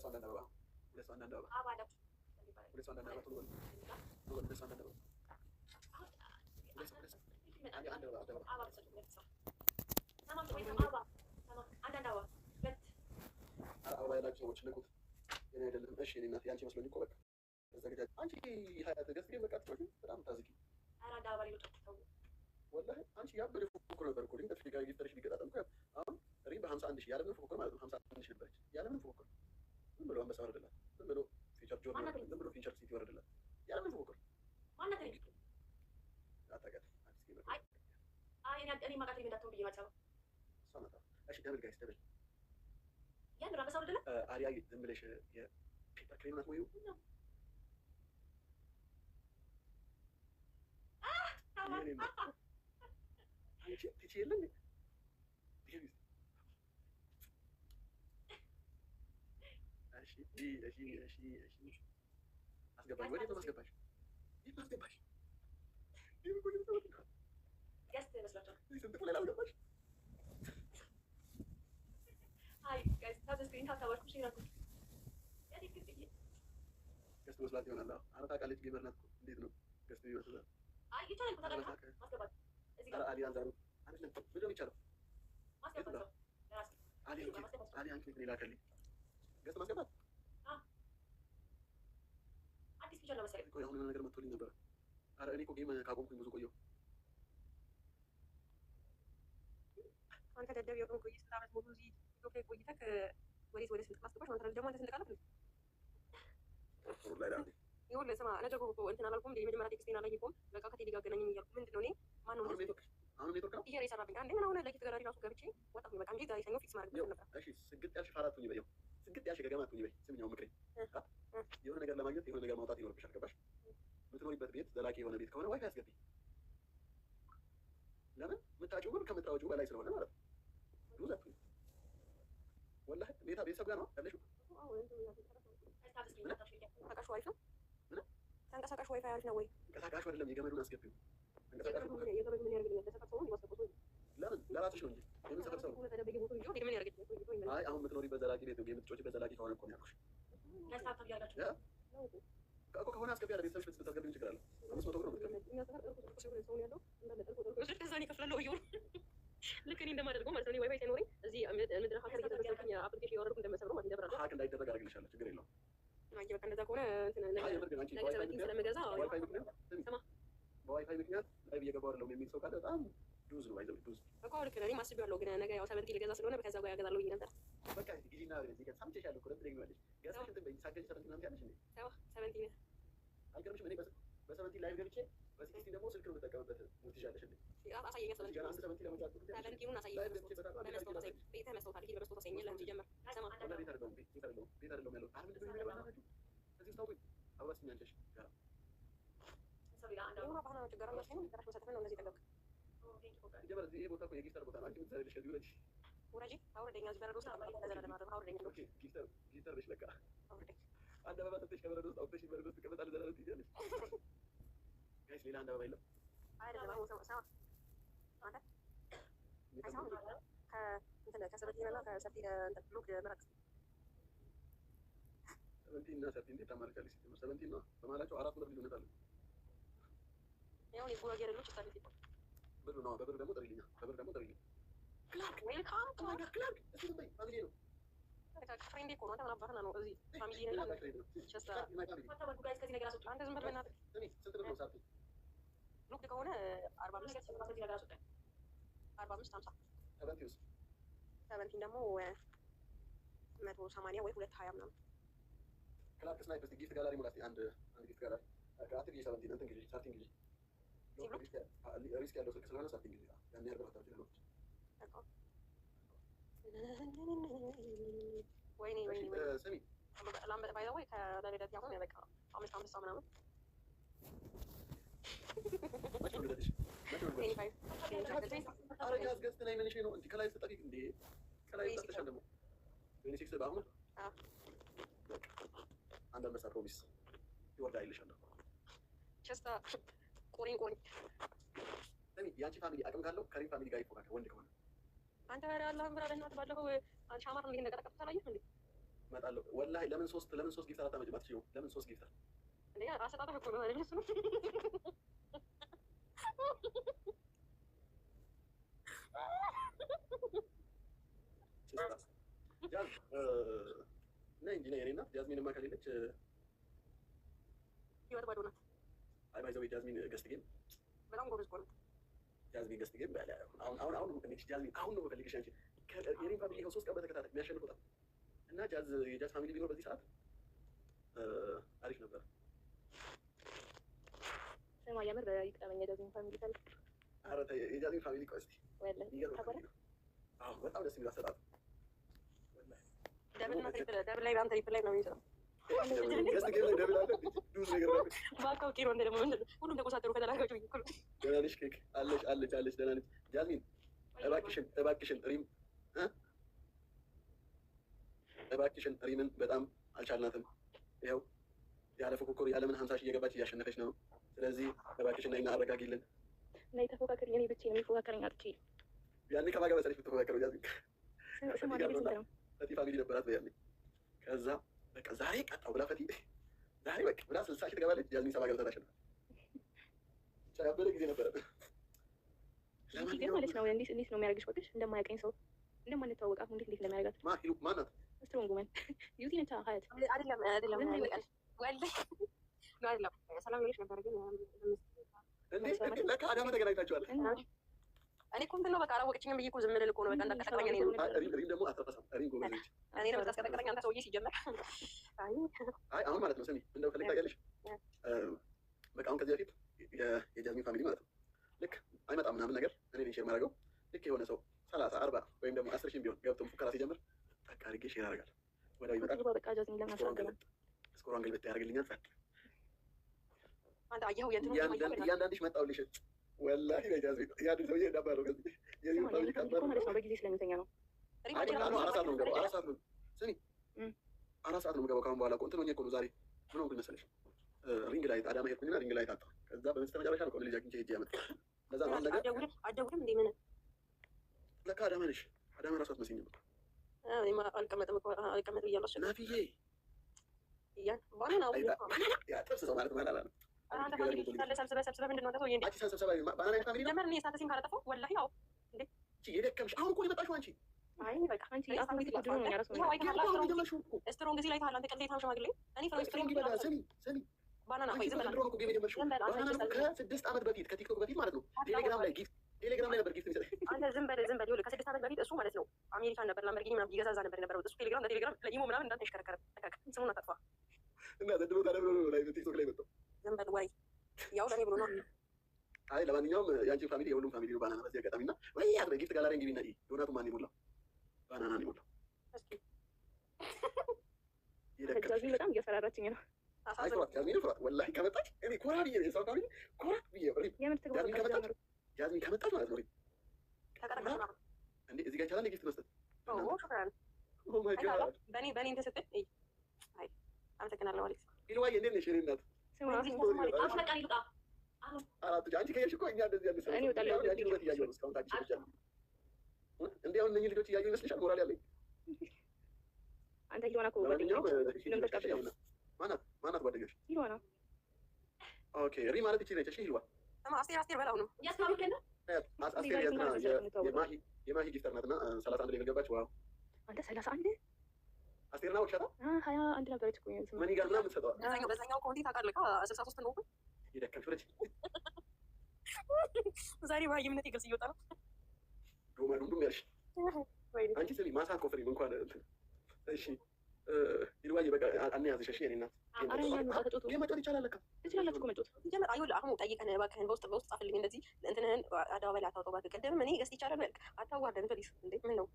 ሁለት ሰው አንዳንድ አበባ ሁለት ሰው አንዳንድ አበባ ሁለት ሰው አንዳንድ አበባ ቶሎ በል ሁለት ሰው አንዳንድ አበባ አንድ አበባ ያላችሁ ሰዎች ንቁት። የኔ አይደለም። እሺ እኔ እናቴ አንቺ መስሎኝ እኮ በቃ ተዘጋጅ። አንቺ ሀያት ገዝቴ በቃ ትጮጂ በጣም ታዝጊ። ወላሂ አንቺ ያበደ ፉክክር ነበር እኮ ድንገት ፊጋ ጊፍተርሽ ሊገጣጠም እኮ አሁን ሪም በ51 ሺህ ያለምንም ፉክክር ማለት ነው። 51 ሺህ ነበረች ያለምንም ፉክክር ዝም ብሎ አንበሳ ወረደላት። ዝም ብሎ ፊቸር ጆርናል ዝም ብሎ ፊቸር ሲቲ ወረደላት ያለምንም ፉክክር ማናት ነው አታውቃትም። አዲስ ጌመር እኔ ማቃት የሚዳተው ብዬ ማቻው ሰማታ። እሺ ደብል ጋይስ ደብል ያን ራበሳ ወረደለ አሪያ ዝም ብለሽ የፔፐር ክሬም ናት ወይ አንቺ ትችያለሽ እሺ አስገባሽ ወዴት ነው ማስገባሽ? የት ማስገባሽ? ገስት መስላችሁ ስንት ቁሌላ አስገባሽ? አይ ጋይስ ታው ስክሪን ታታዋሽ ኩሽ ይራኩ ገስት መስላት ይሆናል። አረ ታውቃለች ጌመር ናት። እንዴት ነው ገስት ይመስላል? አይ ይቻላል እኮ ታውቃለች ማስገባት እዚህ ጋር አሊ አንዛሩ አይደለም ምንድን ነው የሚቻለው? ማስገባት ነው ለራስ አሊ አንቺ ሌላ ከልኝ ገስት ማስገባት አዲስ ፊቸር ነው መሰለኝ። ቆይ አሁን የሆነ ነገር መጥቶልኝ ነበር። አረ እኔ እኮ ጌም ካቆምኩኝ ብዙ ቆየሁ። አንተ ደደብ የሆንኩ ቆይ ስንት ዓመት ሙሉ እዚህ ኢትዮጵያ ቆይተህ ወዴት ወደ ስንት ማስገባሽ ማለት ደግሞ አንተ ስንት ቃላት ነው ላይ ዳንዴ ይኸውልህ ስማ ነገሩ እኮ እንትን አላልኩም። የመጀመሪያ ቴክስቴን አላየሁም። በቃ ከቴሌ ጋር አገናኘኝ እያልኩ ምንድን ነው እኔ ማነው አሁን ኔትወርክ ነው እያለ የሰራብኝ አንዴ ምን አሁን ለኪት ጋር ራሱ ገብቼ ወጣሁ በቃ እንጂ ዛሬ ሰኞ ፊክስ ማድረግ ነበር። እሺ ስግጥ ያልሽ ፋራት ሁኚ በይው ስግጥ ያልሽ ገገማት ሁኚ በይ። ስምኛው ምክሬ የሆነ ነገር ለማግኘት የሆነ ነገር ማውጣት ይኖርብሻል። ገባሽ? የምትኖሪበት ቤት ዘላቂ የሆነ ቤት ከሆነ ዋይፋይ አስገቢ። ለምን የምታጭው ብር ከምታወጪው በላይ ስለሆነ ማለት ነው። ዱዘት ወላሂ ቤተሰብ ጋር ነው ያለሽው። ተንቀሳቃሽ ዋይፋይ አሪፍ ነው ወይ? ተንቀሳቃሽ አይደለም የገመዱን አስገቢው። ተንቀሳቃሽ የገመዱ ምን ያደርግልኛል? ለሰፈር ሰው ነው ለምን ለራስሽ ነው እንጂ የምን ሰፈር ሰው አይ አሁን የምትኖሪበት ዘላቂ ቤት ነው። የምትጮቺበት ዘላቂ ከሆነ እኮ ነው ያልኩሽ። እኮ ከሆነ አስገቢ ያለ ቤተሰብሽ ብታስገቢ ምን ችግር አለው? 500 ብር ነው ልክ እኔ እንደማደርገው ማለት ነው። ዋይፋይ ሳይኖረኝ እዚህ ምድረ ሀገር እየተዘጋጀኝ አፕሊኬሽን ያወረድኩ እንደመሰብ ነው ማለት ይደብራል። ሀክ እንዳይደረግ አደርግልሻለሁ። ችግር የለውም። በቃ እንደዛ ከሆነ ስለምገዛ በዋይፋይ ምክንያት ላይቭ እየገባሁ አይደለም የሚል ሰው ካለ በጣም ዱዝ ነው። አይዘው ዱዝ እኮ ልክ ነኝ አስቤዋለሁ። ግን ነገ ያው 70 ልገዛ ስለሆነ ከዛ ጋር ያገዛለሁ ብዬ ነበር። በቃ ጊዜና እዚህ ጋር ሳምቼሻለሁ እኮ ለምን ትለኛለሽ? ገዛሽ እንትን በይ ሳገኝ 70 ምናምን ያለሽ እንዴ? 70 አልገርምሽም? እኔ በ70 ላይቭ ገብቼ በ60 ደግሞ ስልክ ነው የምጠቀምበት። ሙት ይሻለሽ እንዴ? አሳየኝ። 70 ለመጫወት 70 አሳየኝ። ቤተ መስታወት አለ በመስታወት አሳየኝ። ለምን ጀመር ሰማ ወላ ቤት አይደለም ያለው አሁን ምንድን ነው የሚያደርገው? እዚህ ታውቁኝ አብራስ የሚያንጨሽ ጋር ሰቢላ አንድ ነው ባና ችግር አለ ነው ተራሽ መሰተፈ ነው እንደዚህ ተገብ ይጀምር። እዚህ ቦታ እኮ የጊፍተር ቦታ ነው። አንቺ ምትዘልሽ ከዚህ ወረጂ ወረጂ አውረደኛ እዚህ በረዶ ውስጥ አባሪ ተዘለለ ማለት አውረደኛ ኦኬ ጊፍተር በሽ በቃ አውረደኝ። አንድ አበባ ሰጥተሽ ከበረዶ ውስጥ አውጥተሽ በረዶ ውስጥ ተቀመጣለህ ዘላለም ትይዛለሽ። ጋይስ ሌላ አንድ አበባ የለም አይደለም። አሁን ሰው አንተ አይሳው ከእንትን ከሰበቲና ከሰፊ እንትን ብሎክ መረጥ ሰበቲና ሰፊ እንዴት ታማርካለሽ? ሰበቲና በማላቸው 4 ብር ልዩነት አለ። ያው የጉራ ገረሎች ታሪክ ይባል ብር ነው። በብር ደግሞ ጥሪልኛ በብር ደግሞ ጥሪልኛ ክላርክ ዌልካም ቱ ማይ ክላርክ እሱ ነው ፋሚሊ ነው ፍሬንዴ እኮ ነው። አንተ ምን አባህና ነው እዚህ ፋሚሊ ነው ቸስታ ፈታው ጋይስ ከዚህ ነገር አስወጣ። አንተ ዝም ብለህ በእናትህ ስንት ብር ነው ሳት ሉክ ከሆነ 45 ከዚህ ነገር አስወጣ 45 50 70 ደግሞ 180 ወይ 220 ምናምን ክላርክ ስናይፕ እስቲ ጊፍት ጋላሪ ሙላስቲ አንድ ጊፍት ጋላሪ አትግዢ 70 እንትን ግዢ ሳቲንግ ግዢ ሪስክ ያለው ስልክ ስለሆነ ሳቲንግ ግዢ ያን ያህል ብር ታውጪ ነው። ወይኔ ስሚ ላምበጥ ባይዘው ወይ ከለሌለት ያሁን በቃ 5 ምናምን መቼ ነው ልደትሽ? ኧረ ጋዝ ገዝተህ ነይ ምንሽ ነው እንዴ? ከላይ ተጠቂ እንዴ? ከላይ ተጠቅሻል ደግሞ 26 በአሁን አንድ አንበሳ ፕሮሚስ ይወርዳል ይልሻለሁ። ቸስታ ቆሪን ስሚ የአንቺ ፋሚሊ አቅም ካለው ከሪም ፋሚሊ ጋር ይፎካከር ወንድ ከሆነ አንተ ያለ አላህ ብራ ለእናትህ ባለፈው ሻማር እንዴት እንደቀጠቀጥኩት አላየህ እንዴ? እመጣለሁ ወላሂ ወላሂ ለምን ሶስት ጊፍተር አታመጭም? አትችይውም? ለምን 3 ጊፍተር እንዴ? አሰጣጣህ እኮ ነው አይደል? እሱ ነው ነይ እንጂ ነይ። እኔና ጃዝሚንማ ከሌለች ህይወት ባዶ ናት። አይ ባይዘው ጃዝሚን ገስት ጌም በጣም ጎበዝ እኮ ነው። ጃዝሚን ገስት ጌም አሁን ነው የምፈልግሽ ጃዝሚን፣ አሁን ነው የምፈልግሽ አንቺ። የኔን ፋሚሊ ይኸው 3 ቀን በተከታታይ የሚያሸንፉታል እና የጃዝ ፋሚሊ ቢኖር በዚህ ሰዓት አሪፍ ነበር። ስማ የምር ይቅጠመኝ የጃዝሚን ፋሚሊ ካለ። ኧረ ተይ የጃዝሚን ፋሚሊ ቆይ እስኪ ወላሂ አዎ በጣም ደስ የሚል አሰጣጥ ደብል ላይ በአንተ ትሪፕል ላይ ነው የሚሰራው። ገስት ጌም ላይ ደብል አለ ዱዝ ነገር ነው ባካው ኪሮ እንደ ደግሞ ሁሉም ተቆሳጠሩ ከተላጋችሁ ይኩል ደህና ነሽ? ኬክ አለች ደህና ነች። ጃዝሚን እባክሽን ሪምን በጣም አልቻልናትም። ይኸው ያለ ፉክክር ያለምን 50 ሺህ እየገባች እያሸነፈች ነው። ስለዚህ እባክሽን ነይና አረጋጊልን። ነይ ተፎካከሪ። እኔ ብቻ የሚፎካከረኝ አጥቼ ያኔ ከማን ጋር መሰለሽ የምትፎካከረው? ጃዝሚን ፈቲ ፋሚሊ ነበራት በያኔ። ከዛ በቃ ዛሬ ቀጣው ብላ ፈቲ ዛሬ በቃ ብላ 60 ሺህ ትገባለች። ጃዝሚን 70 ገብታ ታሸንፋለች። ያበደ ጊዜ ነበረ። ግን ማለት ነው እንዴት ነው የሚያደርግሽ? ወቅሽ እንደማያውቀኝ ሰው እንደማንተዋወቅ አሁን እንዴት እንደሚያደርጋት ማናት? ስትሮንግ ማን ዩቲ ነች። ሀያት አይደለም ሰላም ይልሽ ነበር ግን እንዴ ለካ አዳማ ተገናኝታችኋል። እኔ እኮ እንትን ነው በቃ አላወቀችኝም ብዬ እኮ ዝም ልል እኮ ነው። በቃ እንዳትቀጠቅጠኝ እኔ ነው ሪም ደግሞ አትረሳም። ሪም ጎበዝ ነች። እኔ ነው የምታስቀጠቅጠኝ አንተ ሰውዬ ሲጀመር። አይ አሁን ማለት ነው ስሚ እንደው ከልክ ታውቂያለሽ። በቃ አሁን ከዚህ በፊት የጃዝሚን ፋሚሊ ማለት ነው ልክ አይመጣም ምናምን ነገር እኔ ነኝ ሼር ማድረገው። ልክ የሆነ ሰው 30 40 ወይም ደግሞ 10 ሺህ ቢሆን ገብቶ ሙከራ ሲጀምር በቃ አድርጌ ሼር አደርጋለሁ። ወዲያው ይመጣል። በቃ ጃዝሚን ለምን አሳደረም ስኮሯን ገልበጥ ያደርግልኛል። ጻፍ አንተ አየኸው እያንዳንድሽ መጣሁልሽ ወላሂ ለጃዝሚን ያንድ ሰውዬ እንዳባረው ከዚህ የዚህ ፋሚሊ ካባረው ማለት ነው በጊዜ ስለሚተኛ ነው። አራት ሰዓት ነው የምገባው። 4 ሰዓት ነው ስሚ 4 ሰዓት ነው የምገባው። ካሁን በኋላ እኮ እንትን ሆኜ እኮ ነው ዛሬ ምን ሆንኩኝ መሰለሽ? ሪንግ ላይት አዳማ ሄድኩኝና ሪንግ ላይት አጣሁ። ከዛ በመጨረሻ ነው ልጅ አግኝቼ ሄጄ ያመጣ። ለዛ ነው ነገር አትደውልም እንዴ? ምን ለካ አዳማ ነሽ? አዳማ ራሱ አትመስይም ነበር። አልቀመጥም እያሉ አስቸ ናፍዬ እያን ባናና ያ ጥብስ ሰው ማለት ባናና ነው። አንተ ፋሚሊ ሰብስበህ ምንድን ነው ተሰውዬ እንዴ? አንቺ ሰብስበህ ባናና ፋሚሊ ለምን እኔ ስታተሲን ካላጠፋው ወላሂ አዎ እንዴ እቺ የደከምሽ አሁን እኮ የመጣሽው አንቺ። አይ በቃ አንቺ አሁን ቤት ድሮ ነው ያራሱ ነው ስትሮንግ እዚህ ላይ ታላ አንተ ቀልዴታም ሽማግሌ እኔ ስትሮንግ ይበላ ስሚ ባናና ወይ ዝም ብላ ባናና ከ6 ዓመት በፊት ከቲክቶክ በፊት ማለት ነው ቴሌግራም ላይ ነበር ጊፍት የሚሰጥ። አንተ ዝም በል ይኸውልህ ከ6 ዓመት በፊት እሱ ማለት ነው አሜሪካን ነበር ላምበርጊኒ ምናምን ይገዛዛ ነበር የነበረው እሱ ቴሌግራም ለኢሞ ምናምን እንዳትሽከረከረ ስሙን አጠፋ እና ዘንድሮ ታዲያ ብሎ ላይ ቲክቶክ ላይ መጣው። ዝም በል ወይ ያው ለኔ ብሎ ነው። አይ ለማንኛውም የአንቺ ፋሚሊ የሁሉም ፋሚሊ ነው ባናና። በዚህ አጋጣሚ እና ወይ ያት ጊፍት ጋላሪ እንግዲህ ነይ ዶናቱ ማን ይሞላው? ባናና ነው ይሞላው። እስኪ ጃዝሚን በጣም እያፈራራችኝ ነው። አይ ፍራት ጃዝሚን ፍራት ወላሂ ከመጣች እኔ ኮራ ብዬ ነው የሰው ፋሚሊ ኮራ ብዬ የምር ትግባ ጃዝሚን ከመጣች ማለት ነው ተቀረቀና እንዴ እዚህ ጋር ይቻላል ጊፍት መስጠት። ኦ ማይ ጋድ በኔ እንደ ሰጠኝ። አይ አመሰግናለሁ አሌክስ። ኢልዋዬ እንዴት ነሽ? እኔ እናት አፍለቃ ይውጣ አራቱ አንቺ ከሄድሽ እኮ እኛ እንደዚህ ያለ ሰው እኔ እወጣለሁ። አንቺ ልበት እያየሁ ነው እስካሁን ታዲያ ይችላል እንዴ? አሁን እነኚህ ልጆች እያየሁ ይመስልሻል ሞራል ያለኝ? አንተ ሂልዋና እኮ ጓደኛው ማናት ጓደኛሽ? ሂልዋና ኦኬ ሪ ማለት ይቺ ነች። እሺ ሂልዋ አስቴር በላው ነው ያስታውከና አስቴር የማሂ ጊፍተር ናትና 31 ላይ ገባች። ዋው አንተ 31 አስቴር ነው ወሻታ 21 ነበረች እኮ ምን ይጋርና የምትሰጠው በዛኛው ኮንቴ ታውቃለህ 63 ነው ይደከም ፍረጅ ዛሬ ማይምነት ይገልጽ እየወጣ ነው ዱም ያልሽ አንቺ ስሚ ማሳት ኮፍሪ እንኳን እሺ ይልዋዬ በቃ አንያዝሽ። እሺ የኔ እናት መጮት ይቻላል ለካ ትችላላችሁ እኮ መጮት ጀመር አይውል አሁን ጠይቀን እባክህን በውስጥ ጻፍልኝ እንደዚህ እንትንህን አደባባይ ላይ አታውጣው እባክህ። ቅድም እኔ ገዝት ይቻላል በቃ አታዋርደን ፕሊስ እንዴ ምን ነው